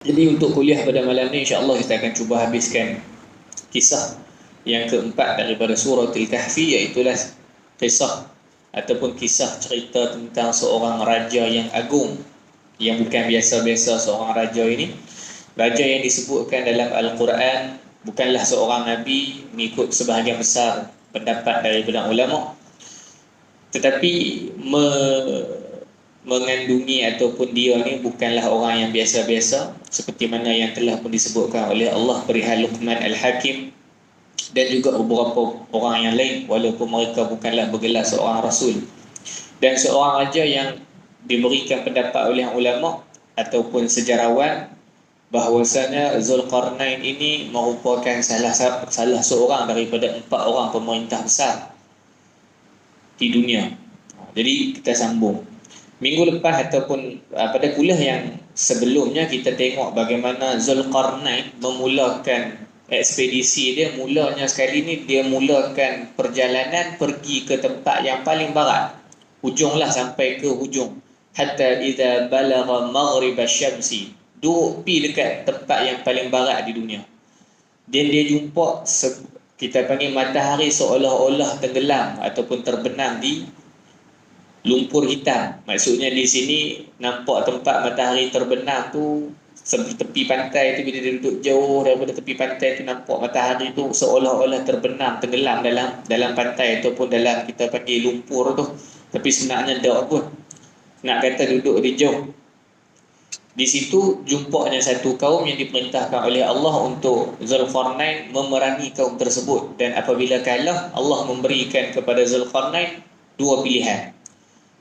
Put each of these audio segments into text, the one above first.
Jadi untuk kuliah pada malam ni, insya-Allah kita akan cuba habiskan kisah yang keempat daripada surah Al-Kahfi, iaitu kisah ataupun kisah cerita tentang seorang raja yang agung, yang bukan biasa-biasa. Seorang raja ini, raja yang disebutkan dalam Al-Quran, bukanlah seorang nabi mengikut sebahagian besar pendapat daripada ulama, tetapi mengandungi ataupun dia ni bukanlah orang yang biasa-biasa, seperti mana yang telah pun disebutkan oleh Allah perihal Luqman Al-Hakim dan juga beberapa orang yang lain, walaupun mereka bukanlah bergelar seorang rasul. Dan seorang raja yang diberikan pendapat oleh ulama ataupun sejarawan bahawasanya Zulkarnain ini merupakan salah seorang daripada 4 orang pemerintah besar di dunia. Jadi kita sambung. Minggu lepas ataupun pada kuliah yang sebelumnya, kita tengok bagaimana Zulkarnain memulakan ekspedisi dia. Mulanya sekali ni dia mulakan perjalanan pergi ke tempat yang paling barat, hujunglah sampai ke hujung. Hatta idza balagha maghrib asy-syamsi, duduk pi dekat tempat yang paling barat di dunia. Dan dia jumpa kita panggil matahari seolah-olah tenggelam ataupun terbenam di lumpur hitam. Maksudnya di sini nampak tempat matahari terbenam tu seperti tepi pantai tu. Bila dia duduk jauh daripada tepi pantai tu, nampak matahari tu seolah-olah terbenam, tenggelam dalam pantai ataupun dalam kita panggil lumpur tu. Tapi sebenarnya tak pun, nak kata duduk di jauh. Di situ jumpanya satu kaum yang diperintahkan oleh Allah untuk Zulkarnain memerangi kaum tersebut. Dan apabila kalah, Allah memberikan kepada Zulkarnain 2 pilihan.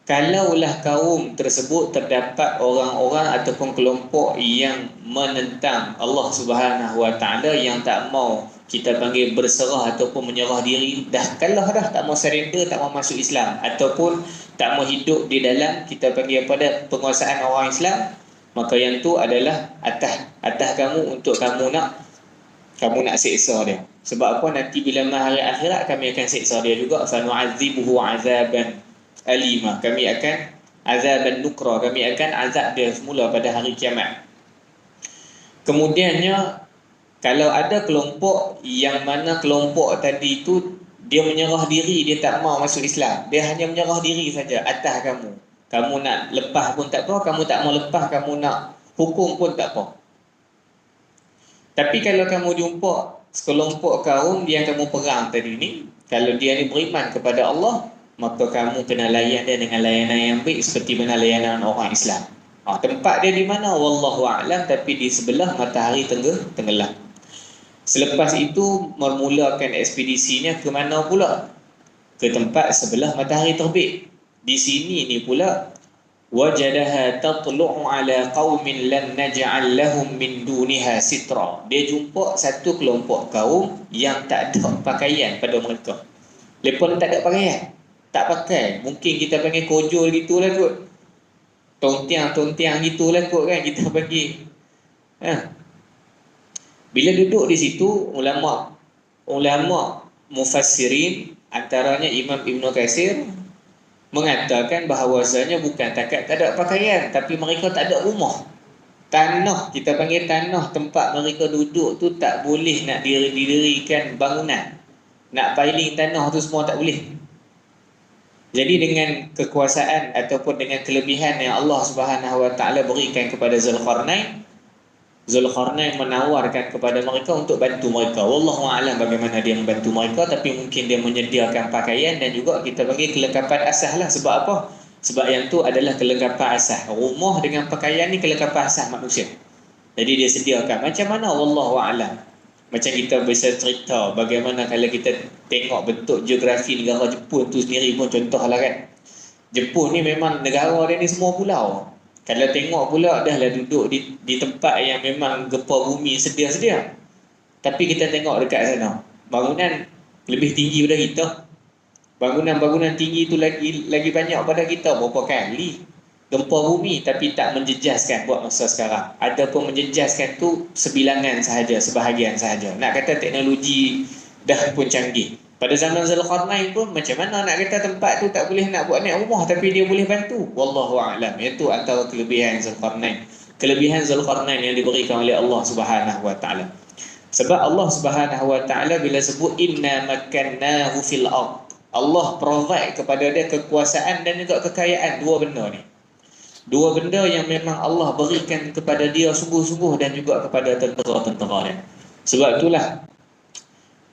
Kalaulah kaum tersebut terdapat orang-orang ataupun kelompok yang menentang Allah Subhanahu Wa Taala, yang tak mau kita panggil berserah ataupun menyerah diri, dah kalah dah, tak mau surrender, tak mau masuk Islam, ataupun tak mau hidup di dalam kita panggil pada penguasaan orang Islam, maka yang tu adalah atas kamu untuk kamu nak seksa dia. Sebab apa? Nanti bila hari akhirat kami akan seksa dia juga. Sanu'adzibuhu 'adzaban alimah, kami akan azaban nukra, kami akan azab dia semula pada hari kiamat. Kemudiannya, kalau ada kelompok yang mana kelompok tadi itu dia menyerah diri, dia tak mau masuk Islam, dia hanya menyerah diri saja atas kamu. Kamu nak lepas pun tak apa, kamu tak mau lepas, kamu nak hukum pun tak apa. Tapi kalau kamu jumpa sekelompok kaum yang kamu perang tadi ni, kalau dia ni beriman kepada Allah, maka kamu kena layan dia dengan layanan yang baik, seperti mana layanan orang Islam. Tempat dia di mana? Wallahu a'lam, tapi di sebelah matahari tenggelam. Selepas itu memulakan ekspedisinya ke mana pula? Ke tempat sebelah matahari terbit. Di sini ni pula, wajadaha tatlu'u ala qaumin lan naj'al lahum min duniha sitra. Dia jumpa satu kelompok kaum yang tak ada pakaian pada mereka. Mereka tak ada pakaian, tak pakai. Mungkin kita panggil kojol gitulah kot, tontiang gitulah kot kan, kita panggil. Bila duduk di situ, ulama mufassirin, antaranya Imam Ibn Katsir, mengatakan bahawasanya bukan takat tak ada pakaian, tapi mereka tak ada rumah. Tanah, kita panggil tanah tempat mereka duduk tu tak boleh nak didirikan bangunan. Nak piling tanah tu semua tak boleh. Jadi dengan kekuasaan ataupun dengan kelebihan yang Allah Subhanahu Wa Taala berikan kepada Zulkarnain menawarkan kepada mereka untuk bantu mereka. Wallahu a'lam bagaimana dia membantu mereka, tapi mungkin dia menyediakan pakaian dan juga kita panggil kelengkapan asas lah. Sebab apa? Sebab yang tu adalah kelengkapan asas. Rumah dengan pakaian ni kelengkapan asas manusia. Jadi dia sediakan. Macam mana? Wallahu a'lam. Macam kita bisa cerita bagaimana kalau kita tengok bentuk geografi negara Jepun tu sendiri pun, contohlah kan, Jepun ni memang negara dia ni semua pulau. Kalau tengok pula dah lah duduk di tempat yang memang gempa bumi sedia-sedia. Tapi kita tengok dekat sana, bangunan lebih tinggi daripada kita. Bangunan-bangunan tinggi tu lagi banyak pada kita berapa kali gempa bumi, tapi tak menjejaskan buat masa sekarang. Ada pun menjejaskan tu sebilangan sahaja, sebahagian sahaja. Nak kata teknologi dah pun canggih. Pada zaman Zulkarnain pun macam mana nak kata tempat tu tak boleh nak buat naik rumah, tapi dia boleh bantu. Wallahu a'lam. Itu antara kelebihan Zulkarnain. kelebihan Zulkarnain yang diberikan oleh Allah Subhanahu wa taala. Sebab Allah Subhanahu wa taala bila sebut inna makkannahu fil ard, Allah provide kepada dia kekuasaan dan juga kekayaan, dua benda ni. Dua benda yang memang Allah berikan kepada dia sungguh-sungguh dan juga kepada tentera-tentera dia. Sebab itulah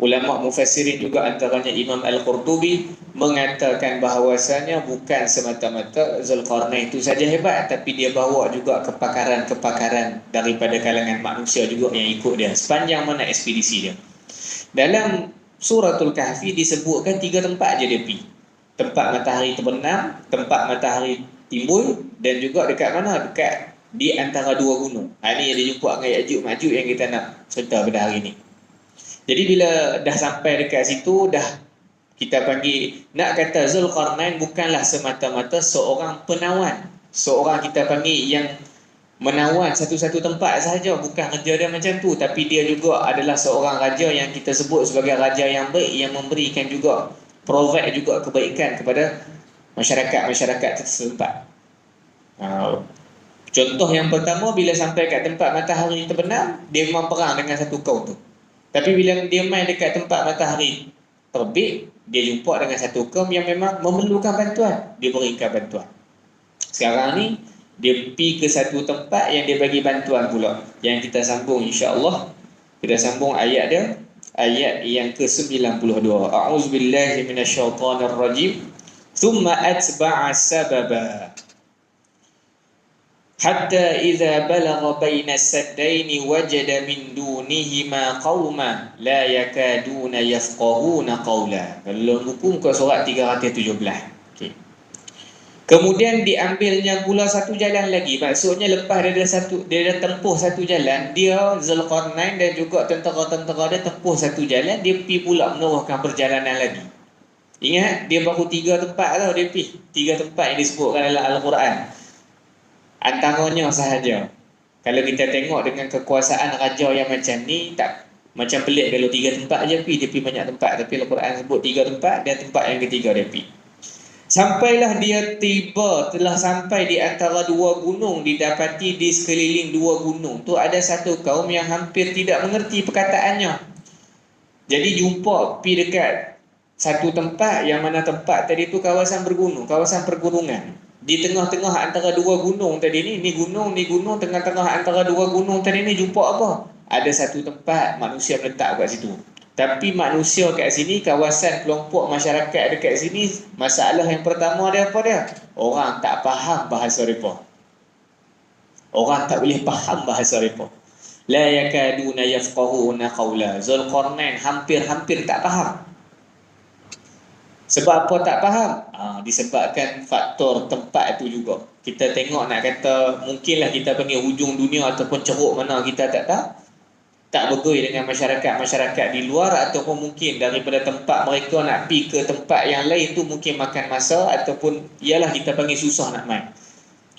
ulama mufassirin juga antaranya Imam Al-Qurtubi mengatakan bahawasanya bukan semata-mata Zulkarnain itu saja hebat, tapi dia bawa juga kepakaran-kepakaran daripada kalangan manusia juga yang ikut dia sepanjang mana ekspedisi dia. Dalam Suratul Kahfi disebutkan 3 tempat je dia pergi. Tempat matahari terbenam, tempat matahari timbul, dan juga dekat mana? Dekat di antara dua gunung. Ini yang dia jumpa dengan Ya'juj Ma'juj yang kita nak cerita pada hari ini. Jadi bila dah sampai dekat situ, dah kita panggil, nak kata Zulkarnain bukanlah semata-mata seorang penawan, seorang kita panggil yang menawan satu-satu tempat sahaja, bukan kerja dia macam tu, tapi dia juga adalah seorang raja yang kita sebut sebagai raja yang baik, yang memberikan juga, provide juga kebaikan kepada masyarakat-masyarakat setempat. Contoh yang pertama, bila sampai kat tempat matahari terbenam, dia memang perang dengan satu kaum tu. Tapi bila dia main dekat tempat matahari terbit, dia jumpa dengan satu kaum yang memang memerlukan bantuan, dia berikan bantuan. Sekarang ni dia pergi ke satu tempat yang dia bagi bantuan pula, yang kita sambung insya-Allah. Kita sambung ayat dia, ayat yang ke-92. A'udzubillahi minasyaitonirrajim. Thumma atba'a sababa hatta idza balagha baina as-saddaini wajada min dunihima qauman la yakaduna yafqahuna qawla. Dalam buku muka surat 317. Okey. Kemudian diambilnya pula satu jalan lagi. Maksudnya lepas dia dah tempuh satu jalan, dia Zulkarnain dan juga tentera-tentera dia tempuh satu jalan, dia pergi pula meneruskan perjalanan lagi. Ingat, dia baru 3 tempat tau dia pergi. 3 tempat yang disebutkan dalam Al-Quran. Antaranya sahaja. Kalau kita tengok dengan kekuasaan raja yang macam ni, tak macam pelik kalau 3 tempat je pergi, dia pergi banyak tempat. Tapi Al-Quran sebut 3 tempat, dan tempat yang ketiga dia pergi. Sampailah dia tiba, telah sampai di antara 2 gunung, didapati di sekeliling 2 gunung tu ada satu kaum yang hampir tidak mengerti perkataannya. Jadi jumpa pergi dekat satu tempat, yang mana tempat tadi tu kawasan bergunung, kawasan pergunungan. Di tengah-tengah antara 2 gunung tadi ni gunung, tengah-tengah antara 2 gunung tadi ni jumpa apa? Ada satu tempat manusia meletak kat situ. Tapi manusia kat sini, kawasan kelompok masyarakat dekat sini, masalah yang pertama dia apa dia? Orang tak faham bahasa mereka. Orang tak boleh faham bahasa mereka. La yakaduna yafqahuna qawla. Zulkarnain hampir-hampir tak faham. Sebab apa tak faham? Disebabkan faktor tempat itu juga. Kita tengok, nak kata mungkinlah kita panggil hujung dunia ataupun ceruk mana kita tak tahu, tak bergoi dengan masyarakat-masyarakat di luar, ataupun mungkin daripada tempat mereka nak pergi ke tempat yang lain tu mungkin makan masa, ataupun ialah kita panggil susah nak main,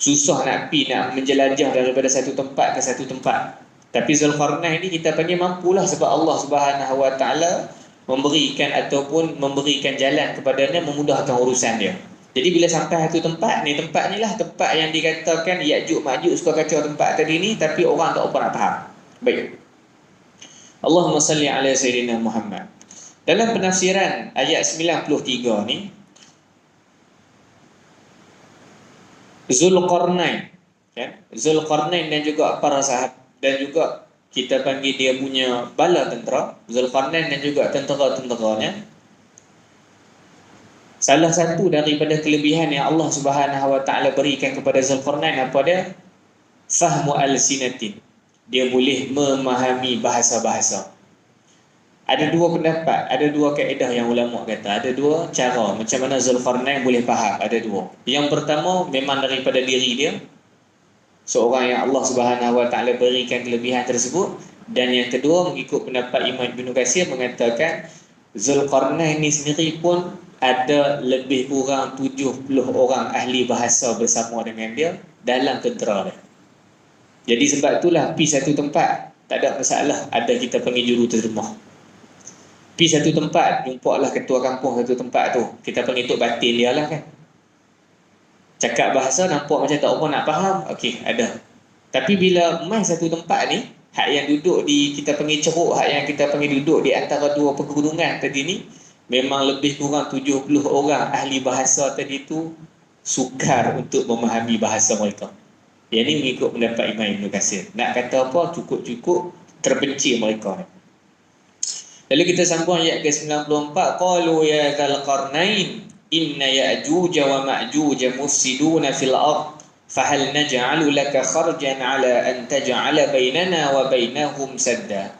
susah nak pergi, nak menjelajah daripada satu tempat ke satu tempat. Tapi Zulkarnain ni kita panggil mampulah, sebab Allah Subhanahu wa taala memberikan ataupun memberikan jalan kepadanya, memudahkan urusan dia. Jadi bila sampai satu tempat ni lah tempat yang dikatakan Ya'juj Ma'juj suka kacau tempat tadi ni, tapi orang tak apa nak faham. Baik. Allahumma salli ala Sayyidina Muhammad. Dalam penafsiran ayat 93 ni, Zulkarnain, kan? Zulkarnain dan juga para sahabat, dan juga kita panggil dia punya bala tentera, Zulkarnain dan juga tentera-tenteranya. Salah satu daripada kelebihan yang Allah Subhanahu wa taala berikan kepada Zulkarnain apa dia? Fahmu al-sinatin. Dia boleh memahami bahasa-bahasa. Ada 2 pendapat, ada 2 kaedah yang ulama kata, ada 2 cara macam mana Zulkarnain boleh faham, ada 2. Yang pertama memang daripada diri dia, seorang yang Allah Subhanahu wa taala berikan kelebihan tersebut. Dan yang kedua, mengikut pendapat Imam Ibn Katsir mengatakan Zulkarnain ni sendiri pun ada lebih kurang 70 orang ahli bahasa bersama dengan dia dalam tentera dia. Jadi sebab itulah pergi satu tempat tak ada masalah, ada kita panggil juruterjemah. Pergi satu tempat, jumpalah ketua kampung satu tempat tu, kita panggil tok batin dia lah kan. Cakap bahasa nampak macam tak apa nak faham, okey, ada Tapi bila mai satu tempat ni, hak yang duduk di, kita panggil ceruk, hak yang kita panggil duduk di antara dua pegunungan tadi ni, memang lebih kurang 70 orang ahli bahasa tadi tu sukar untuk memahami bahasa mereka. Yang ni mengikut pendapat Imam Ibn Katsir. Nak kata apa, cukup-cukup terpencil mereka. Lalu kita sambung ayat ke-94, qalu ya dzal qarnain inna ya'juj wa ma'juj mufsiduna fil ard fahal naj'alu laka kharjan ala an taj'ala bainana wa bainahum sadda.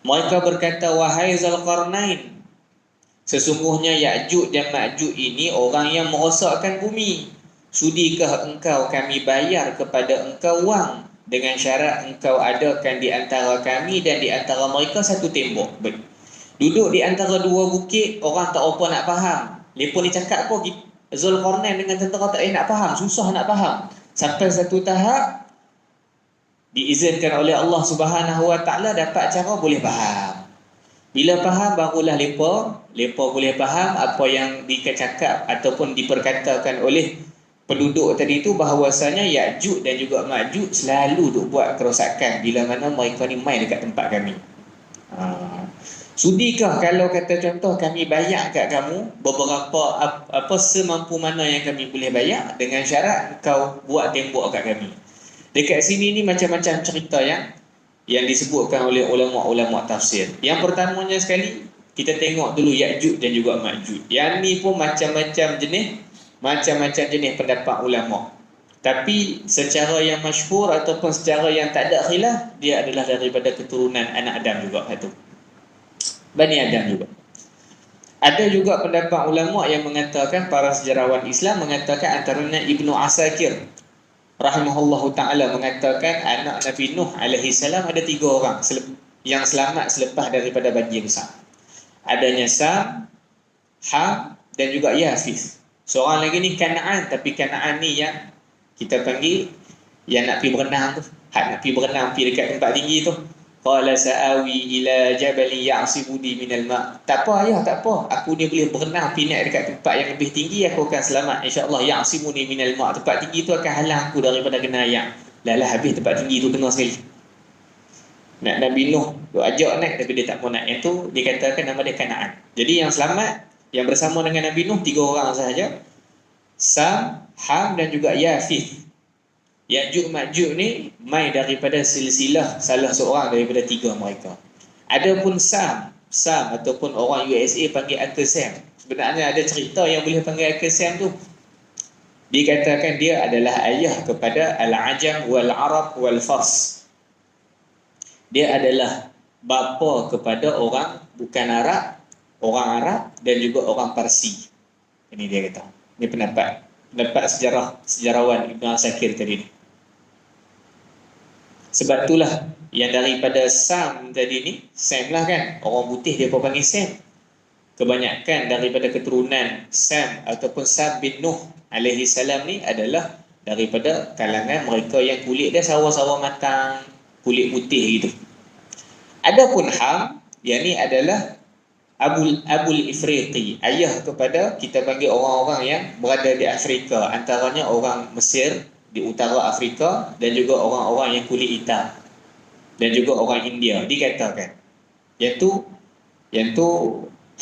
Mereka berkata, wahai Zulkarnain, sesungguhnya Ya'juj dan Ma'juj ini orang yang merosakkan bumi. Sudikah engkau kami bayar kepada engkau wang dengan syarat engkau adakan di antara kami dan di antara mereka satu tembok. Duduk di antara dua bukit, orang tak apa nak faham. Mereka ni cakap apa, Zulkarnain dengan tentera tak nak faham, susah nak faham. Sampai satu tahap diizinkan oleh Allah Subhanahu Wa Taala dapat cara boleh faham. Bila faham barulah mereka boleh faham apa yang dicakap ataupun diperkatakan oleh penduduk tadi itu, bahawasanya Ya'juj dan juga Ma'juj selalu duk buat kerosakan bila mana mereka ni mai dekat tempat kami. Sudikah kalau kata contoh kami bayar kat kamu beberapa apa semampu mana yang kami boleh bayar dengan syarat kau buat tembok kat kami. Dekat sini ni macam-macam cerita yang disebutkan oleh ulama-ulama tafsir. Yang pertamanya sekali, kita tengok dulu Ya'juj dan juga Ma'juj. Yang ni pun macam-macam jenis pendapat ulama. Tapi secara yang masyhur ataupun secara yang tak ada khilaf, dia adalah daripada keturunan anak Adam juga itu. Bani Adam juga. Ada juga pendapat ulama yang mengatakan, para sejarawan Islam mengatakan, antaranya Ibnu Asakir rahimahullahu ta'ala mengatakan anak Nabi Nuh alaihi salam ada 3 orang yang selamat selepas daripada banjir besar. Adanya Sam, Ham dan juga Yafith. Seorang lagi ni Kanaan, tapi Kanaan ni yang kita panggil yang nak pergi berenang tu. Hak nak pergi berenang, pergi dekat tempat tinggi tu. Qala sa'awi ila jabali ya'sibuni minal ma'. Tak apa ayah, tak apa. Aku ni boleh berenang pergi naik dekat tempat yang lebih tinggi, aku akan selamat insya-Allah. Ya'sibuni minal ma'. Tempat tinggi tu akan halang aku daripada kena air. Lah habis tempat tinggi tu kena sekali. Nak Nabi Nuh duk ajak naik tapi dia tak mau naik. Yang tu dikatakan nama dia Kanaan. Jadi yang selamat yang bersama dengan Nabi Nuh 3 orang sahaja. Sam, Ham dan juga Yafith. Ya'juj Ma'juj ni mai daripada silsilah salah seorang daripada 3 mereka. Adapun Sam ataupun orang USA panggil Uncle Sam. Sebenarnya ada cerita yang boleh panggil Uncle Sam tu. Dikatakan dia adalah ayah kepada Al-Ajam wal-Arab wal-Fars. Dia adalah bapa kepada orang bukan Arab, orang Arab dan juga orang Parsi. Ini dia kata. Ini pendapat sejarawan Ibn Asakir tadi ni. Sebab itulah yang daripada Sam tadi ni, Sam lah kan, orang putih dia pun panggil Sam. Kebanyakan daripada keturunan Sam ataupun Sam bin Nuh alaihi salam ni adalah daripada kalangan mereka yang kulit dia sawa-sawa matang, kulit putih gitu. Adapun Ham, yang ni adalah Abul Ifriqi, ayah kepada kita panggil orang-orang yang berada di Afrika, antaranya orang Mesir di utara Afrika dan juga orang-orang yang kulit hitam dan juga orang India dikatakan. Yang tu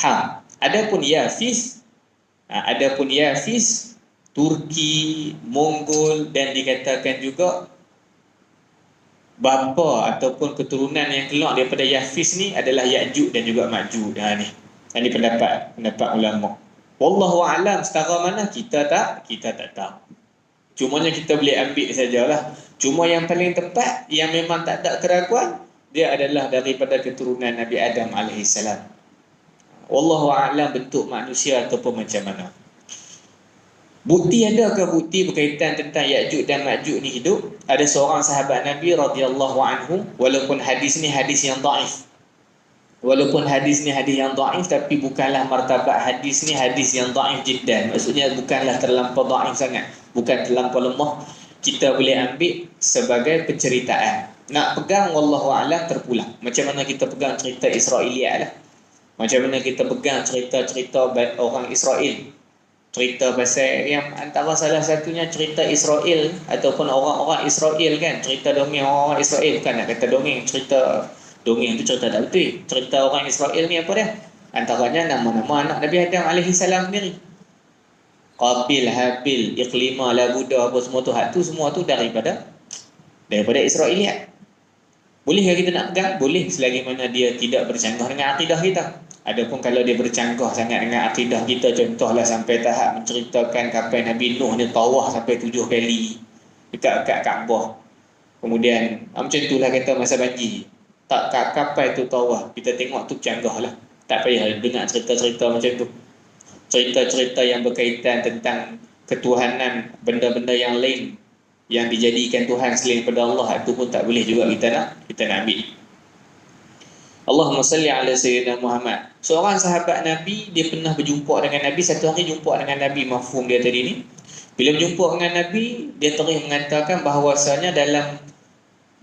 Ham. Adapun Yafis, Turki, Mongol dan dikatakan juga bapa ataupun keturunan yang keluar daripada Yafis ni adalah Ya'juj dan juga Ma'juj. Ini pendapat ulama. Wallahu a'lam, setara mana kita tak tahu. Cumanya kita boleh ambil sajalah. Cuma yang paling tepat, yang memang tak ada keraguan, dia adalah daripada keturunan Nabi Adam AS. Wallahu a'lam bentuk manusia ataupun macam mana. Bukti adakah bukti berkaitan tentang Ya'juj dan Ma'juj ni hidup? Ada seorang sahabat Nabi radhiyallahu anhu, walaupun hadis ni hadis yang dhaif. Tapi bukanlah martabat hadis ni hadis yang dhaif jiddan. Maksudnya bukanlah terlampau dhaif sangat, bukan terlampau lemah. Kita boleh ambil sebagai penceritaan. Nak pegang wallahu a'lam terpulang. Macam mana kita pegang cerita Israiliyat lah. Macam mana kita pegang cerita-cerita orang Israel. cerita pasal yang antara salah satunya cerita Israel ataupun orang-orang Israel kan, cerita dongeng orang-orang Israel, bukan nak kata dongeng, cerita dongeng tu cerita tak betul. Cerita orang Israel ni apa dia? Antaranya nama-nama anak Nabi Adam alaihi salam sendiri. Qabil, Habil, Iqlima, Labuda, apa semua tu, hak tu semua tu daripada Israeliat. Boleh kita nak pegang? Boleh, selagi mana dia tidak bercanggah dengan akidah kita. Adapun kalau dia bercanggah sangat dengan akidah kita, contohlah sampai tahap menceritakan kapan Nabi Nuh ni tawaf sampai 7 kali dekat Kaabah. Kemudian macam itulah kata masa banjir. Tak kapal tu tawaf, kita tengok tu canggah lah. Tak payah dengar cerita-cerita macam tu. Cerita-cerita yang berkaitan tentang ketuhanan benda-benda yang lain yang dijadikan Tuhan selain daripada Allah, itu pun tak boleh juga kita nak ambil. Allahumma salli ala sayyidina Muhammad. Seorang sahabat Nabi, dia pernah berjumpa dengan Nabi. Satu hari jumpa dengan Nabi, mafhum dia tadi ni. Bila berjumpa dengan Nabi, dia terus mengatakan bahawasanya dalam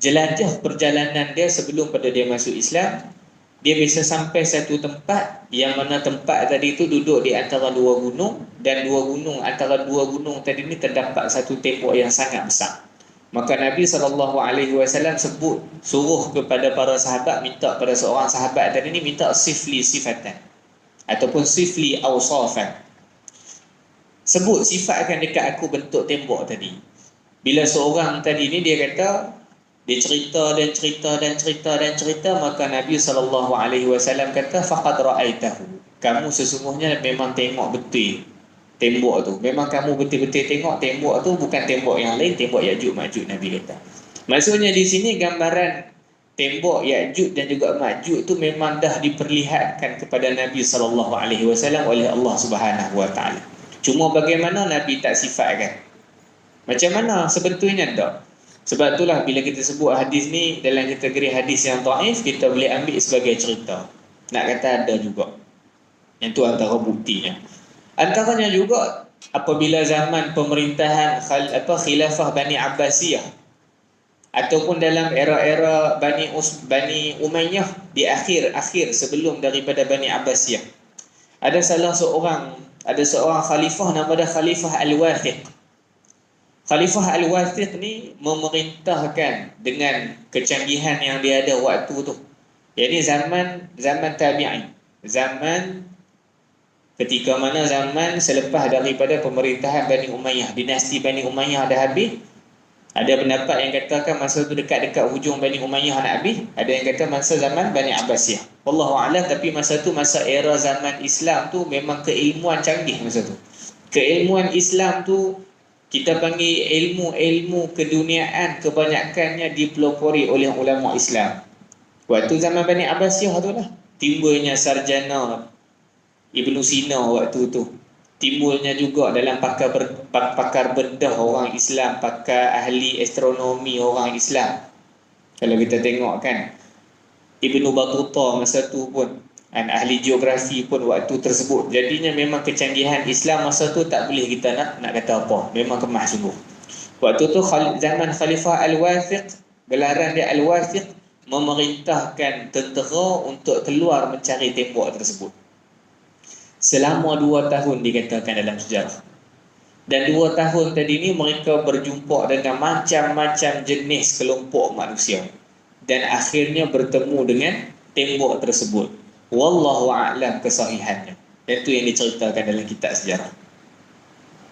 jelajah perjalanan dia sebelum pada dia masuk Islam, dia bisa sampai satu tempat yang mana tempat tadi itu duduk di antara dua gunung, dan antara dua gunung tadi ini terdapat satu tembok yang sangat besar. Maka Nabi SAW suruh kepada para sahabat, minta pada seorang sahabat tadi ini, minta sifli sifatan ataupun sifli awsafan. Sebut, sifatkan dekat aku bentuk tembok tadi. Bila seorang tadi ni dia kata, dia cerita, maka Nabi SAW kata, faqad ra'aitahu. Kamu sesungguhnya memang tengok betul tembok tu. Memang kamu betul-betul tengok tembok tu, bukan tembok yang lain, tembok Ya'juj Ma'juj, Nabi kata. Maksudnya di sini gambaran tembok Ya'juj dan juga Ma'juj tu memang dah diperlihatkan kepada Nabi SAW oleh Allah Subhanahu Wa Taala. Cuma bagaimana Nabi tak sifatkan? Macam mana? Sebetulnya tak. Sebab itulah bila kita sebut hadis ni dalam kategori hadis yang dhaif, kita boleh ambil sebagai cerita. Nak kata ada juga. Yang tu antara buktinya. Antaranya juga apabila zaman pemerintahan khilafah Bani Abbasiyah ataupun dalam era-era Bani Umayyah di akhir sebelum daripada Bani Abbasiyah. Ada seorang khalifah nama dia Khalifah Al-Wathiq. Khalifah Al-Wathiq ni memerintahkan dengan kecanggihan yang dia ada waktu tu. Jadi zaman tabi'in. Zaman ketika mana zaman selepas daripada pemerintahan Bani Umayyah, dinasti Bani Umayyah dah habis. Ada pendapat yang katakan masa tu dekat-dekat hujung Bani Umayyah nak habis. Ada yang kata masa zaman Bani Abbasiyah. Wallahu a'lam, tapi masa tu, masa era zaman Islam tu, memang keilmuan canggih masa tu. Keilmuan Islam tu kita panggil ilmu keduniaan, kebanyakannya dipelopori oleh ulama Islam. Waktu zaman Bani Abbasiyah tu lah timbulnya sarjana Ibnu Sina waktu tu. Timbulnya juga dalam pakar bedah orang Islam, pakar ahli astronomi orang Islam. Kalau kita tengok kan, Ibnu Battuta masa tu pun, dan ahli geografi pun waktu tersebut. Jadinya memang kecanggihan Islam masa tu tak boleh kita nak kata apa. Memang kemas sungguh. Waktu tu zaman Khalifah Al-Wathiq, gelaran dia Al-Wathiq, memerintahkan tentera untuk keluar mencari tembok tersebut. Selama 2 tahun dikatakan dalam sejarah. Dan 2 tahun tadi ni mereka berjumpa dengan macam-macam jenis kelompok manusia. Dan akhirnya bertemu dengan tembok tersebut. Wallahu a'lam kesahihannya. Itu yang diceritakan dalam kitab sejarah.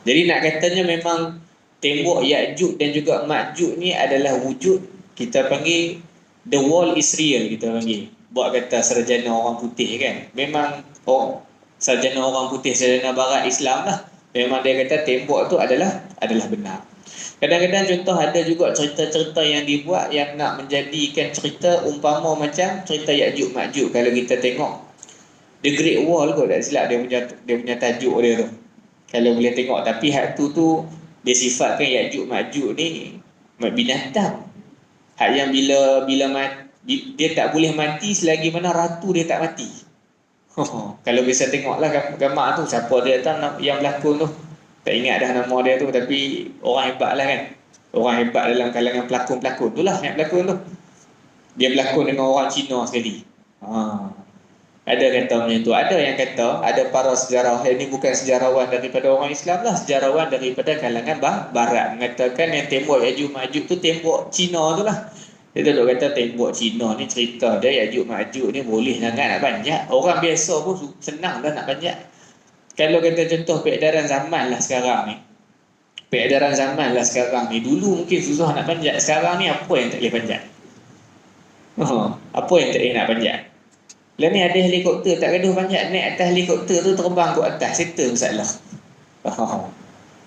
Jadi nak katanya memang tembok Ya'juj dan juga Ma'juj ni adalah wujud, kita panggil the wall is real, kita panggil. Buat kata sarjana orang putih kan. Memang sarjana orang putih, sarjana barat Islam lah. Memang dia kata tembok tu adalah benar. Kadang-kadang contoh ada juga cerita-cerita yang dibuat yang nak menjadikan cerita umpama macam cerita Ya'juj Ma'juj. Kalau kita tengok The Great Wall kot, tak silap dia punya tajuk dia tu. Kalau boleh tengok, tapi hak tu dia sifatkan Ya'juj Ma'juj ni binatang. Hak yang bila mati, dia tak boleh mati selagi mana ratu dia tak mati. Kalau bisa tengoklah gambar tu, siapa dia tahu yang berlakon tu. Tak ingat dah nama dia tu, tapi orang hebat lah kan. Orang hebat dalam kalangan pelakon-pelakon tu lah yang berlakon tu. Dia berlakon dengan orang Cina sekali. Ada kata macam tu. Ada yang kata, ada para sejarawan, ini bukan sejarawan daripada orang Islam lah, sejarawan daripada kalangan barat, mengatakan yang tembok Ya'juj Ma'juj tu tembok Cina tu lah. Dia duduk kata tembok Cina ni, cerita dia Ya'juj Ma'juj ni boleh sangat nak panjat. Orang biasa pun senang dah nak panjat. Kalau kata contoh peredaran zaman lah sekarang ni, peredaran zaman lah sekarang ni, dulu mungkin susah nak panjat, sekarang ni apa yang tak boleh panjat? Apa yang tak boleh nak panjat? Lah ni ada helikopter, tak gaduh panjat, naik atas helikopter tu terbang ke atas, settle masalah.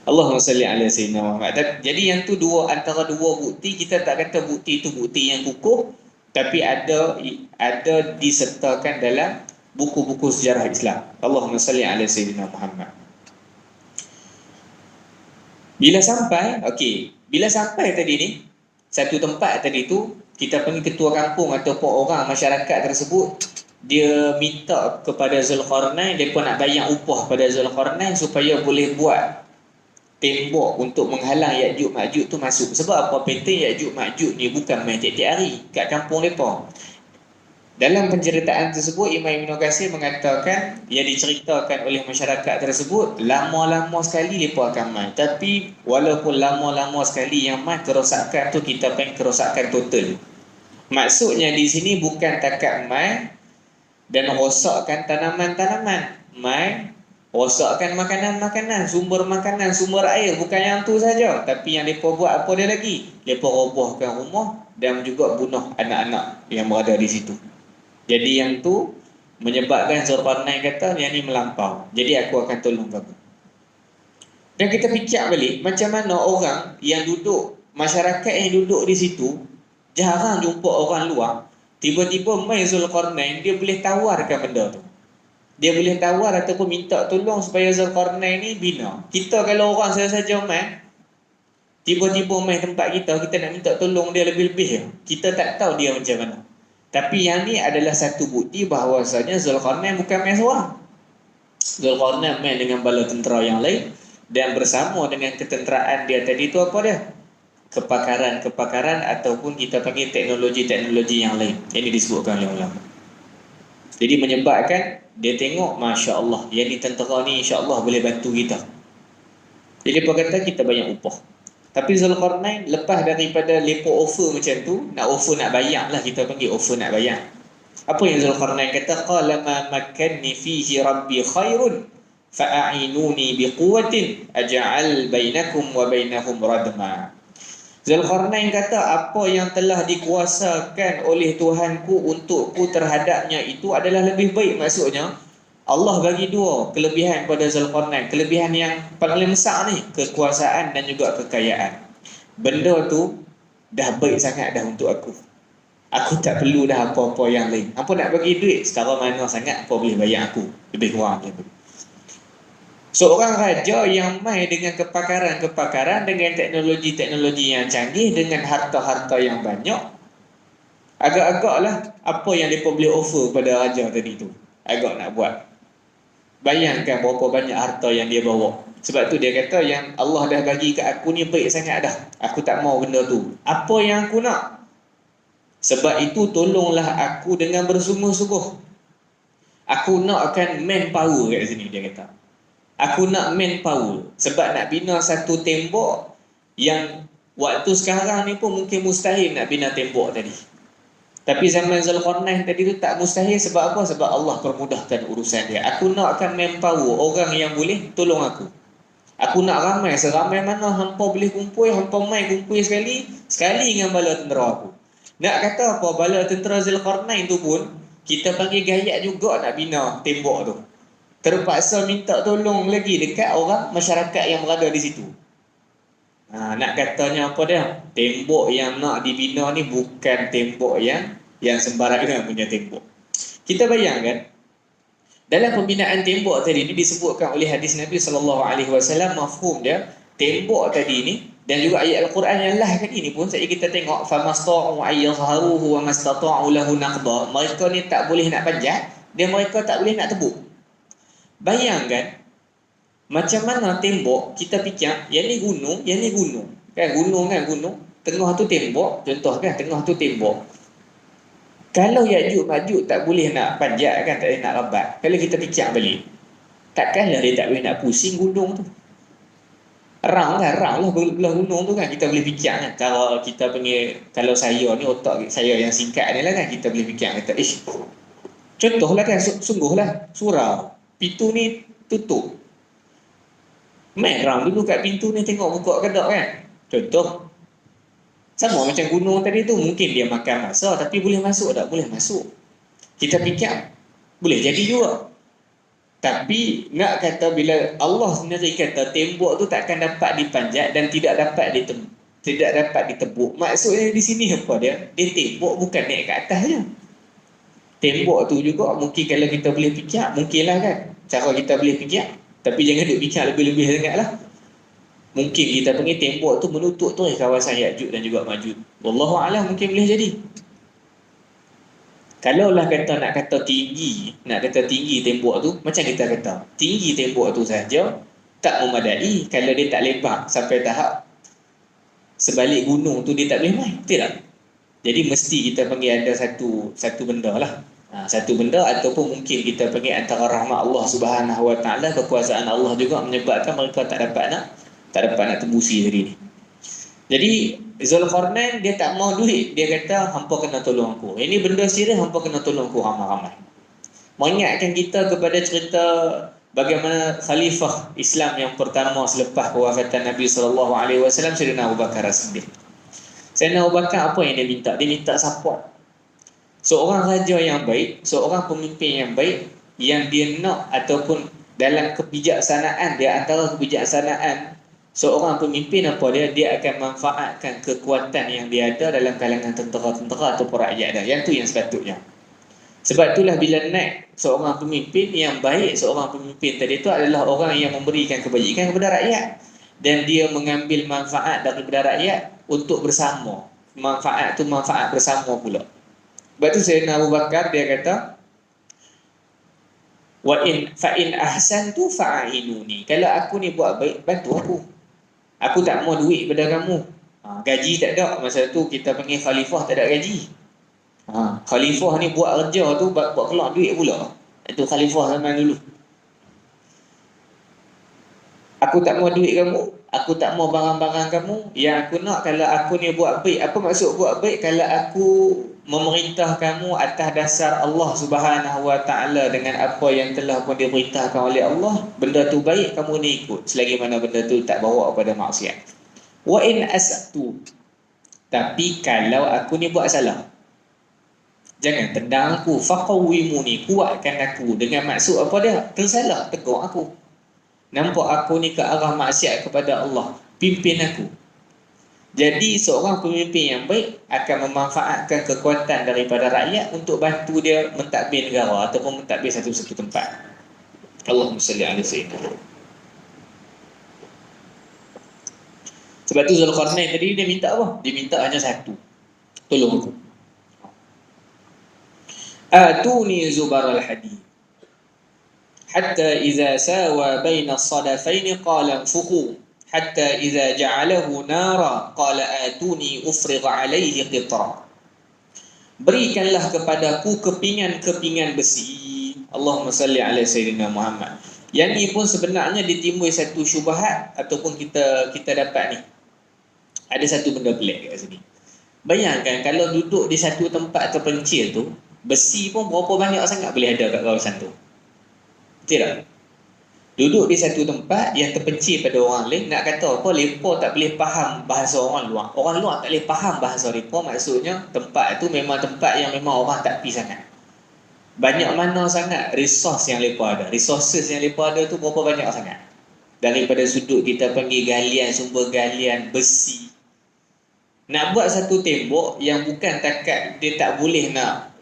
Allahumma salli ala sayyidina Muhammad. Jadi yang tu antara dua bukti, kita tak kata bukti itu bukti yang kukuh, tapi ada disertakan dalam buku-buku sejarah Islam. Allahumma salli ala sayyidina Muhammad. Bila sampai tadi ni, satu tempat tadi tu, kita panggil ketua kampung ataupun orang masyarakat tersebut, dia minta kepada Zulkarnain, mereka nak bayar upah pada Zulkarnain supaya boleh buat tembok untuk menghalang Ya'juj Ma'juj tu masuk. Sebab apa? Pattern Ya'juj Ma'juj ni bukan main tiap-tiap hari kat kampung mereka. Dalam penceritaan tersebut, Imam Ibn Katsir mengatakan, yang diceritakan oleh masyarakat tersebut, lama-lama sekali mereka akan main. Tapi walaupun lama-lama sekali yang main, kerosakan tu kita panggil kerosakan total. Maksudnya di sini bukan takat main dan rosakkan tanaman-tanaman, mai rosakkan makanan-makanan, sumber makanan, sumber air, bukan yang tu saja. Tapi yang mereka buat apa dia lagi? Mereka robohkan rumah dan juga bunuh anak-anak yang berada di situ. Jadi yang tu menyebabkan Zulkarnain kata, yang ni melampau, jadi aku akan tolong kamu. Dan kita fikir balik, macam mana orang yang duduk, masyarakat yang duduk di situ, jarang jumpa orang luar, tiba-tiba mai Zulkarnain, dia boleh tawarkan benda tu. Dia boleh tawar ataupun minta tolong supaya Zulkarnain ni bina. Kita kalau orang saja-saja mai, tiba-tiba mai tempat kita, kita nak minta tolong dia lebih-lebih, kita tak tahu dia macam mana. Tapi yang ni adalah satu bukti bahawasanya Zulkarnain bukan main seorang. Zulkarnain main dengan bala tentera yang lain, dan bersama dengan ketenteraan dia tadi tu apa dia? Kepakaran ataupun kita panggil teknologi-teknologi yang lain. Ini disebutkan oleh ulama. Jadi menyebabkan dia tengok, Masya Allah, yang ni tentera ni insya Allah boleh bantu kita. Jadi dia kata kita banyak upah. Tapi Zulkarnain lepas daripada lepo offer macam tu, nak offer nak bayar lah, kita panggil offer nak bayar. Apa yang Zulkarnain kata? Qala ma makanni fihi rabbi khairun fa'a'inuni biquwatin aj'al bainakum wa bainahum radma. Zulkarnain kata, apa yang telah dikuasakan oleh Tuhanku untukku terhadapnya itu adalah lebih baik. Maksudnya Allah bagi dua kelebihan pada Zulkarnain. Kelebihan yang paling besar ni, kekuasaan dan juga kekayaan. Benda tu dah baik sangat dah untuk aku. Aku tak perlu dah apa-apa yang lain. Apa nak bagi duit? Setara mana sangat apa boleh bayar aku? Lebih kurang macam tu. Seorang raja yang main dengan kepakaran-kepakaran, dengan teknologi-teknologi yang canggih, dengan harta-harta yang banyak, agak-agaklah apa yang mereka boleh offer pada raja tadi tu, agak nak buat. Bayangkan berapa banyak harta yang dia bawa. Sebab tu dia kata, yang Allah dah bagi kat aku ni baik sangat dah, aku tak mau benda tu. Apa yang aku nak? Sebab itu tolonglah aku dengan bersungguh-sungguh. Aku nak akan manpower kat sini, dia kata. Aku nak manpower. Sebab nak bina satu tembok yang waktu sekarang ni pun mungkin mustahil nak bina tembok tadi. Tapi zaman Zulkarnain tadi tu tak mustahil. Sebab apa? Sebab Allah permudahkan urusan dia. Aku nak akan manpower, orang yang boleh tolong aku. Aku nak ramai, seramai mana hampa boleh kumpul, hampa mai kumpul sekali dengan bala tentera aku. Nak kata apa, bala tentera Zulkarnain tu pun kita panggil gayat juga nak bina tembok tu. Terpaksa minta tolong lagi dekat orang masyarakat yang berada di situ. Nak katanya apa dia? Tembok yang nak dibina ni bukan tembok yang sembarangan punya tembok. Kita bayangkan, dalam pembinaan tembok tadi ni disebutkan oleh hadis Nabi SAW, mafhum dia, tembok tadi ni dan juga ayat Al-Quran yang lah tadi ni pun, saya kita tengok, famasta'u ayyazharuhu wa mastata'u lahu naqba. Mereka ni tak boleh nak panjat dan mereka tak boleh nak tebuk. Bayangkan macam mana tembok, kita fikir yang ni gunung, kan gunung, tengah tu tembok, contoh kan, tengah tu tembok, Kalau Ya'juj Ma'juj tak boleh nak panjat kan, tak boleh nak rabat. Kalau kita fikir balik, takkanlah dia tak boleh nak pusing gunung tu. Round lah belah gunung tu kan. Kita boleh fikir kan, kalau kita panggil, kalau saya ni otak saya yang singkat ni lah kan, kita boleh fikir kata, contohlah kan, sungguhlah surau, pintu ni tutup, main round dulu kat pintu ni, tengok buka ke tak kan. Contoh sama macam gunung tadi tu, mungkin dia makan masa, tapi boleh masuk tak? Boleh masuk. Kita fikir boleh jadi juga. Tapi nak kata bila Allah sendiri kata tembok tu takkan dapat dipanjat dan tidak dapat ditebuk. Maksudnya di sini apa dia? Dia tembok bukan naik ke atas je. Tembok tu juga mungkin kalau kita boleh fikir, mungkinlah kan. Cara kita boleh fikir, tapi jangan duk fikir lebih-lebih sangatlah. Mungkin kita panggil tembok tu menutup tu kawasan Ya'juj dan juga Ma'juj. Wallahu a'lam, mungkin boleh jadi. Kalaulah kata nak kata tinggi tembok tu, macam kita kata, tinggi tembok tu saja tak memadai kalau dia tak lebar sampai tahap sebalik gunung tu dia tak boleh main. Tidak. Jadi mesti kita panggil ada satu benda lah. Satu benda, ataupun mungkin kita panggil antara rahmat Allah Subhanahu Wa Taala, kekuasaan Allah juga menyebabkan mereka tak dapat nak tembusi hari ni. Jadi Zulkarnain dia tak mau duit, dia kata hampa kena tolong aku. Ini benda serius, hampa kena tolong aku ramai-ramai. Mengingatkan kita kepada cerita bagaimana khalifah Islam yang pertama selepas kewafatan Nabi SAW, Sayyidina Abu Bakar As-Siddiq. Sayyidina Abu Bakar apa yang dia minta? Dia minta support. Seorang raja yang baik, seorang pemimpin yang baik, yang dia nak ataupun dalam kebijaksanaan dia, antara kebijaksanaan seorang pemimpin apa dia akan manfaatkan kekuatan yang dia ada dalam kalangan tentera-tentera atau rakyat dia. Yang tu yang sepatutnya. Sebab itulah bila naik seorang pemimpin yang baik, seorang pemimpin tadi itu adalah orang yang memberikan kebajikan kepada rakyat dan dia mengambil manfaat daripada rakyat untuk bersama. Manfaat tu manfaat bersama pula. Sebab tu Sayyidina Abu Bakar dia kata, fa in ahsantu fa'inuni. Kalau aku ni buat baik, bantu aku. Aku tak mau duit pada kamu. Gaji tak ada. Masa tu kita panggil khalifah tak ada gaji. Khalifah ni buat kerja tu buat keluar duit pula. Itu khalifah zaman dulu. Aku tak mau duit kamu, aku tak mau barang-barang kamu. Yang aku nak, kalau aku ni buat baik. Apa maksud buat baik? Kalau aku memerintah kamu atas dasar Allah Subhanahu Wa Taala dengan apa yang telah pun diperintahkan oleh Allah, benda tu baik, kamu ni ikut selagi mana benda tu tak bawa kepada maksiat. Wa in asatu, tapi kalau aku ni buat salah, jangan tendang aku. Faqawwimuni, kuatkan aku. Dengan maksud apa dia? Tersalah, tegur aku. Nampak aku ni ke arah maksiat kepada Allah, pimpin aku. Jadi seorang pemimpin yang baik akan memanfaatkan kekuatan daripada rakyat untuk bantu dia mentadbir negara ataupun mentadbir satu-satu tempat. Allahumma salli ala sayyidina. Sebab tu Zulkarnain tadi dia minta apa? Dia minta hanya satu. Tolong aku. Atuni zubar al-hadid hatta idza sawa baina as-sadafain qala anfukhu hatta idza ja'alahu nara qala atuni ufrigh alaihi qitra. Berikanlah kepadaku kepingan-kepingan besi. Allahumma salli ala sayyidina Muhammad. Yang ni pun sebenarnya ditimbul satu syubhat ataupun kita dapat ni. Ada satu benda pelik kat sini. Bayangkan kalau duduk di satu tempat terpencil tu, besi pun berapa banyak sangat boleh ada kat kawasan tu. Tidak. Duduk di satu tempat yang terpencil pada orang lain, nak kata apa, mereka tak boleh faham bahasa orang luar. Orang luar tak boleh faham bahasa mereka. Maksudnya tempat tu memang tempat yang memang orang tak pergi sangat. Banyak mana sangat resource yang mereka ada. Resources yang mereka ada tu berapa banyak sangat. Daripada sudut kita panggil galian, sumber galian, besi. Nak buat satu tembok yang bukan takat dia tak boleh nak